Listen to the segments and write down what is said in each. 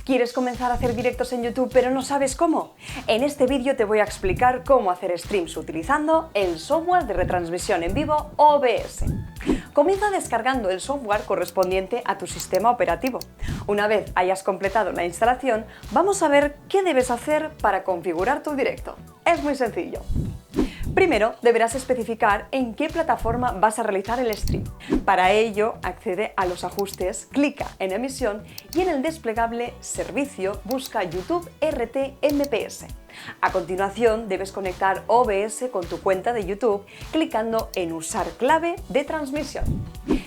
¿Quieres comenzar a hacer directos en YouTube pero no sabes cómo? En este vídeo te voy a explicar cómo hacer streams utilizando el software de retransmisión en vivo OBS. Comienza descargando el software correspondiente a tu sistema operativo. Una vez hayas completado la instalación, vamos a ver qué debes hacer para configurar tu directo. Es muy sencillo. Primero, deberás especificar en qué plataforma vas a realizar el stream. Para ello, accede a los ajustes, clica en emisión y en el desplegable Servicio busca YouTube RTMPS. A continuación, debes conectar OBS con tu cuenta de YouTube clicando en Usar clave de transmisión.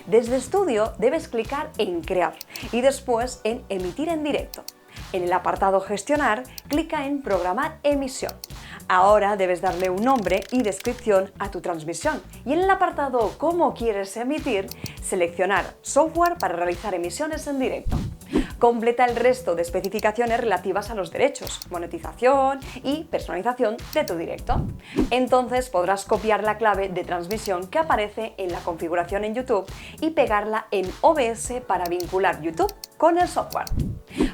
Desde Studio debes clicar en Crear y después en Emitir en directo. En el apartado Gestionar, clica en Programar emisión. Ahora debes darle un nombre y descripción a tu transmisión y en el apartado Cómo quieres emitir, seleccionar Software para realizar emisiones en directo. Completa el resto de especificaciones relativas a los derechos, monetización y personalización de tu directo. Entonces podrás copiar la clave de transmisión que aparece en la configuración en YouTube y pegarla en OBS para vincular YouTube con el software.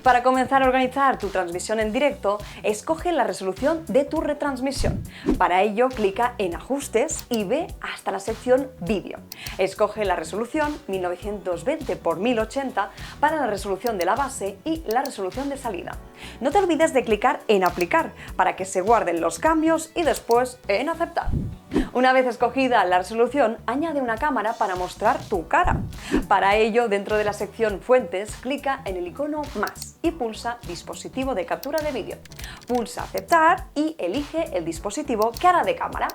Para comenzar a organizar tu transmisión en directo, escoge la resolución de tu retransmisión. Para ello, clica en Ajustes y ve hasta la sección Vídeo. Escoge la resolución 1920 x 1080 para la resolución de la base y la resolución de salida. No te olvides de clicar en Aplicar para que se guarden los cambios y después en Aceptar. Una vez escogida la resolución, añade una cámara para mostrar tu cara. Para ello, dentro de la sección Fuentes, clica en el icono más y pulsa Dispositivo de captura de vídeo. Pulsa Aceptar y elige el dispositivo que hará de cámara.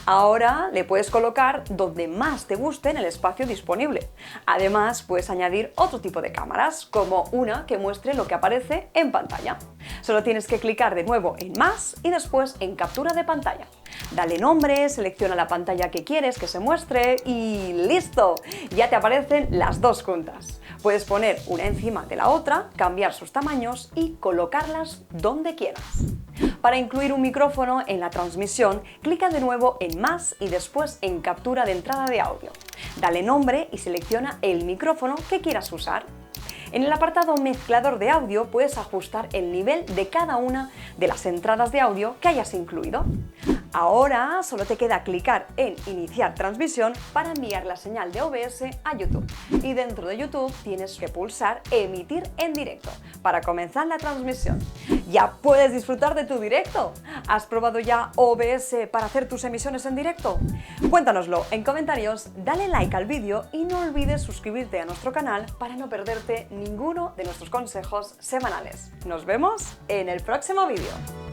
Ahora le puedes colocar donde más te guste en el espacio disponible. Además, puedes añadir otro tipo de cámaras, como una que muestre lo que aparece en pantalla. Solo tienes que clicar de nuevo en Más y después en Captura de pantalla. Dale nombre, selecciona la pantalla que quieres que se muestre y ¡listo! Ya te aparecen las dos juntas. Puedes poner una encima de la otra, cambiar sus tamaños y colocarlas donde quieras. Para incluir un micrófono en la transmisión, clica de nuevo en Más y después en Captura de entrada de audio. Dale nombre y selecciona el micrófono que quieras usar. En el apartado Mezclador de audio puedes ajustar el nivel de cada una de las entradas de audio que hayas incluido. Ahora solo te queda clicar en Iniciar transmisión para enviar la señal de OBS a YouTube. Y dentro de YouTube tienes que pulsar Emitir en directo para comenzar la transmisión. ¡Ya puedes disfrutar de tu directo! ¿Has probado ya OBS para hacer tus emisiones en directo? Cuéntanoslo en comentarios, dale like al vídeo y no olvides suscribirte a nuestro canal para no perderte ninguno de nuestros consejos semanales. Nos vemos en el próximo vídeo.